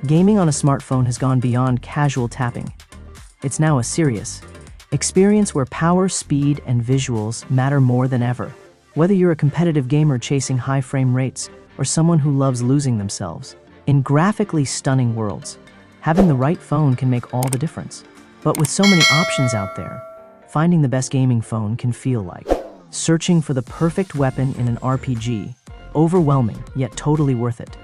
Gaming on a smartphone has gone beyond casual tapping. It's now a serious experience where power, speed, and visuals matter more than ever. Whether you're a competitive gamer chasing high frame rates or someone who loves losing themselves in graphically stunning worlds, having the right phone can make all the difference. But with so many options out there, finding the best gaming phone can feel like searching for the perfect weapon in an RPG, overwhelming yet totally worth it.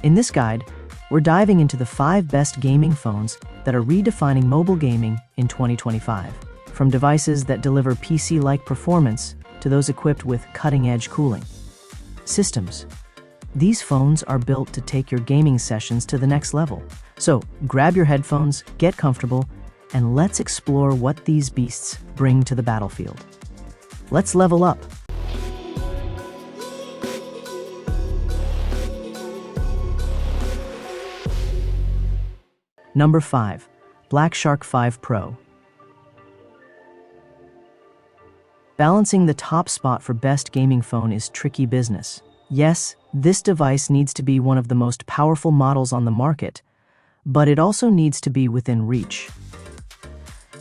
In this guide, we're diving into the 5 best gaming phones that are redefining mobile gaming in 2025. From devices that deliver PC-like performance to those equipped with cutting-edge cooling systems. These phones are built to take your gaming sessions to the next level. So grab your headphones, get comfortable, and let's explore what these beasts bring to the battlefield. Let's level up. Number 5. Black Shark 5 Pro. Balancing the top spot for best gaming phone is tricky business. Yes, this device needs to be one of the most powerful models on the market, but it also needs to be within reach.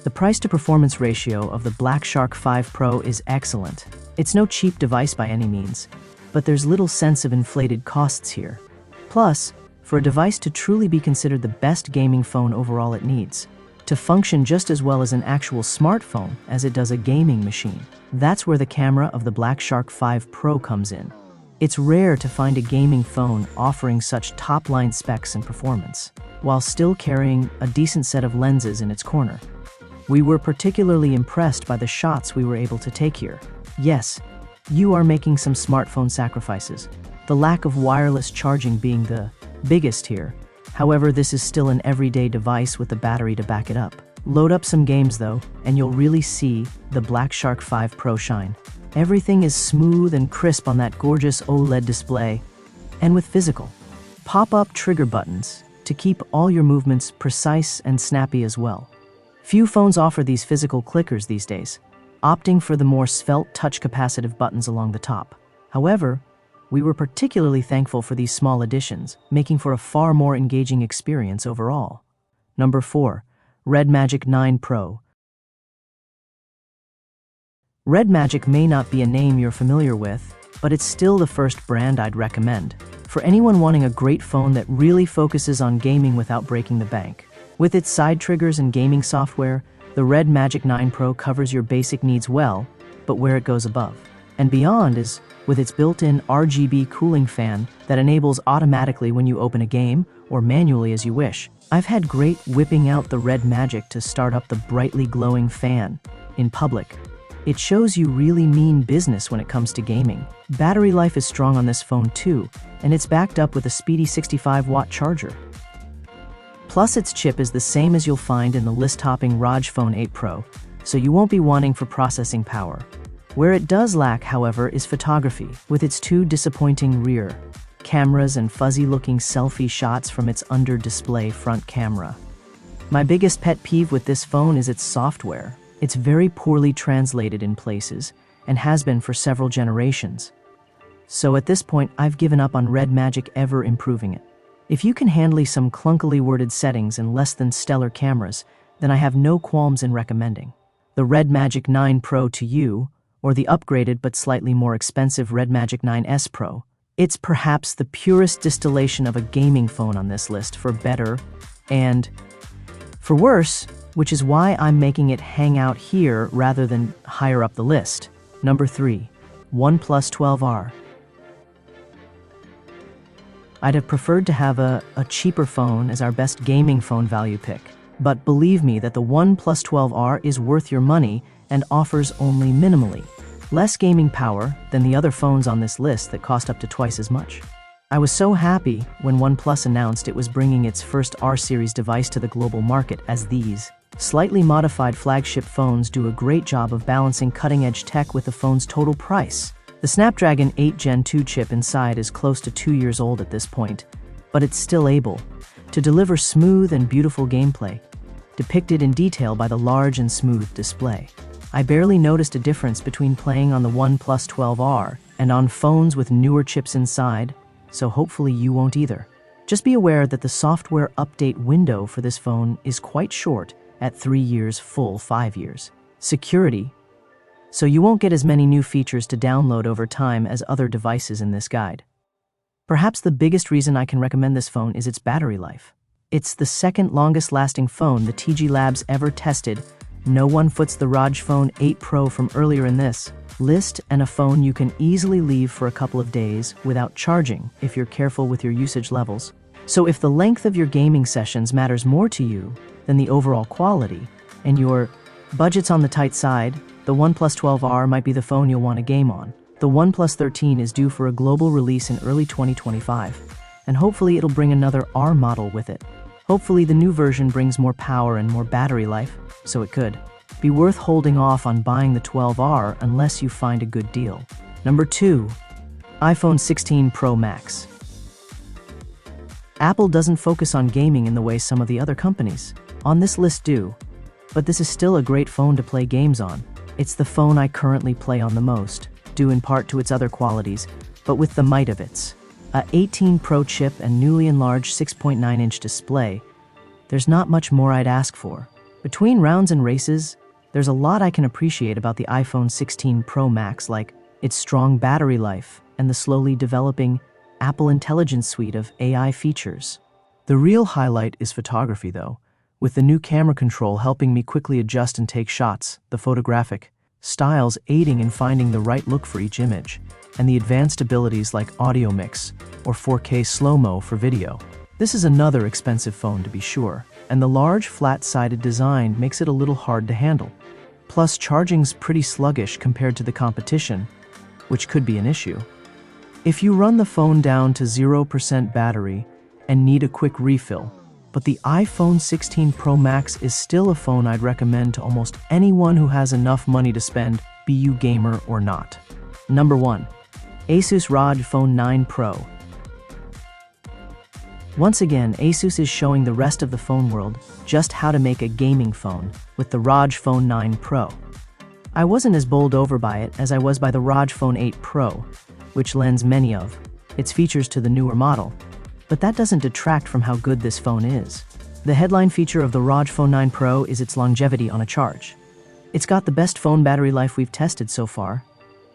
The price-to-performance ratio of the Black Shark 5 Pro is excellent. It's no cheap device by any means, but there's little sense of inflated costs here. Plus, for a device to truly be considered the best gaming phone overall, it needs to function just as well as an actual smartphone as it does a gaming machine. That's where the camera of the Black Shark 5 Pro comes in. It's rare to find a gaming phone offering such top-line specs and performance, while still carrying a decent set of lenses in its corner. We were particularly impressed by the shots we were able to take here. Yes, you are making some smartphone sacrifices, the lack of wireless charging being the biggest here. However, this is still an everyday device with a battery to back it up. Load up some games though, and you'll really see the Black Shark 5 Pro shine. Everything is smooth and crisp on that gorgeous OLED display, and with physical pop-up trigger buttons to keep all your movements precise and snappy as well. Few phones offer these physical clickers these days, opting for the more svelte touch-capacitive buttons along the top. However, we were particularly thankful for these small additions, making for a far more engaging experience overall. Number 4. Red Magic 9 Pro. Red Magic may not be a name you're familiar with, but it's still the first brand I'd recommend for anyone wanting a great phone that really focuses on gaming without breaking the bank. With its side triggers and gaming software, the Red Magic 9 Pro covers your basic needs well, but where it goes above and beyond is with its built-in RGB cooling fan that enables automatically when you open a game or manually as you wish. I've had great whipping out the Red Magic to start up the brightly glowing fan in public. It shows you really mean business when it comes to gaming. Battery life is strong on this phone too, and it's backed up with a speedy 65-watt charger. Plus, its chip is the same as you'll find in the list-topping ROG Phone 8 Pro, so you won't be wanting for processing power. Where it does lack, however, is photography, with its 2 disappointing rear cameras and fuzzy-looking selfie shots from its under-display front camera. My biggest pet peeve with this phone is its software. It's very poorly translated in places, and has been for several generations. So at this point, I've given up on Red Magic ever improving it. If you can handle some clunkily worded settings and less than stellar cameras, then I have no qualms in recommending the Red Magic 9 Pro to you, or the upgraded but slightly more expensive Red Magic 9S Pro. It's perhaps the purest distillation of a gaming phone on this list for better and for worse, which is why I'm making it hang out here rather than higher up the list. Number 3. OnePlus 12R. I'd have preferred to have a cheaper phone as our best gaming phone value pick, but believe me that the OnePlus 12R is worth your money and offers only minimally less gaming power than the other phones on this list that cost up to twice as much. I was so happy when OnePlus announced it was bringing its first R-series device to the global market, as these slightly modified flagship phones do a great job of balancing cutting-edge tech with the phone's total price. The Snapdragon 8 Gen 2 chip inside is close to 2 years old at this point, but it's still able to deliver smooth and beautiful gameplay, depicted in detail by the large and smooth display. I barely noticed a difference between playing on the OnePlus 12R and on phones with newer chips inside, so hopefully you won't either. Just be aware that the software update window for this phone is quite short at 3 years full 5 years. Security. So you won't get as many new features to download over time as other devices in this guide. Perhaps the biggest reason I can recommend this phone is its battery life. It's the second longest lasting phone the TG Labs ever tested. No one foots the ROG Phone 8 Pro from earlier in this list, and a phone you can easily leave for a couple of days without charging if you're careful with your usage levels. So if the length of your gaming sessions matters more to you than the overall quality, and your budget's on the tight side, the OnePlus 12R might be the phone you'll want to game on. The OnePlus 13 is due for a global release in early 2025, and hopefully it'll bring another R model with it. Hopefully the new version brings more power and more battery life, so it could be worth holding off on buying the 12R unless you find a good deal. Number 2. iPhone 16 Pro Max. Apple doesn't focus on gaming in the way some of the other companies on this list do, but this is still a great phone to play games on. It's the phone I currently play on the most, due in part to its other qualities, but with the might of its A18 Pro chip and newly enlarged 6.9-inch display, there's not much more I'd ask for. Between rounds and races, there's a lot I can appreciate about the iPhone 16 Pro Max, like its strong battery life and the slowly developing Apple Intelligence suite of AI features. The real highlight is photography though, with the new camera control helping me quickly adjust and take shots, the photographic styles aiding in finding the right look for each image, and the advanced abilities like audio mix or 4K slow-mo for video. This is another expensive phone to be sure, and the large flat-sided design makes it a little hard to handle. Plus, charging's pretty sluggish compared to the competition, which could be an issue. If you run the phone down to 0% battery and need a quick refill, but the iPhone 16 Pro Max is still a phone I'd recommend to almost anyone who has enough money to spend, be you gamer or not. Number 1. Asus ROG Phone 9 Pro. Once again, Asus is showing the rest of the phone world just how to make a gaming phone with the ROG Phone 9 Pro. I wasn't as bowled over by it as I was by the ROG Phone 8 Pro, which lends many of its features to the newer model, but that doesn't detract from how good this phone is. The headline feature of the ROG Phone 9 Pro is its longevity on a charge. It's got the best phone battery life we've tested so far,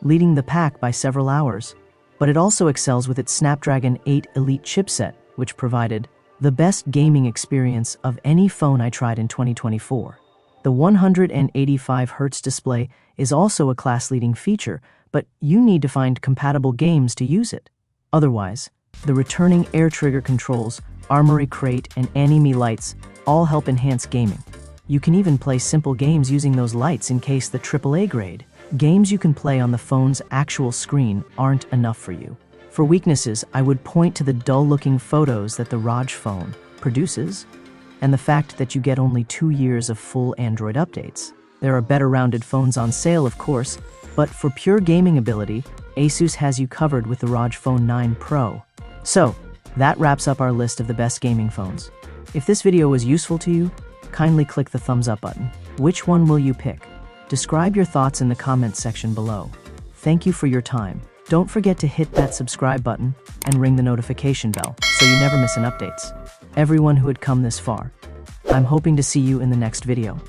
leading the pack by several hours, but it also excels with its Snapdragon 8 Elite chipset, which provided the best gaming experience of any phone I tried in 2024. The 185Hz display is also a class-leading feature, but you need to find compatible games to use it. Otherwise, the returning air trigger controls, Armory Crate, and Anime lights all help enhance gaming. You can even play simple games using those lights in case the AAA grade games you can play on the phone's actual screen aren't enough for you. For weaknesses, I would point to the dull-looking photos that the ROG phone produces, and the fact that you get only 2 years of full Android updates. There are better rounded phones on sale, of course, but for pure gaming ability, Asus has you covered with the ROG Phone 9 Pro. So, that wraps up our list of the best gaming phones. If this video was useful to you, kindly click the thumbs up button. Which one will you pick? Describe your thoughts in the comments section below. Thank you for your time. Don't forget to hit that subscribe button and ring the notification bell so you never miss an updates. Everyone who had come this far, I'm hoping to see you in the next video.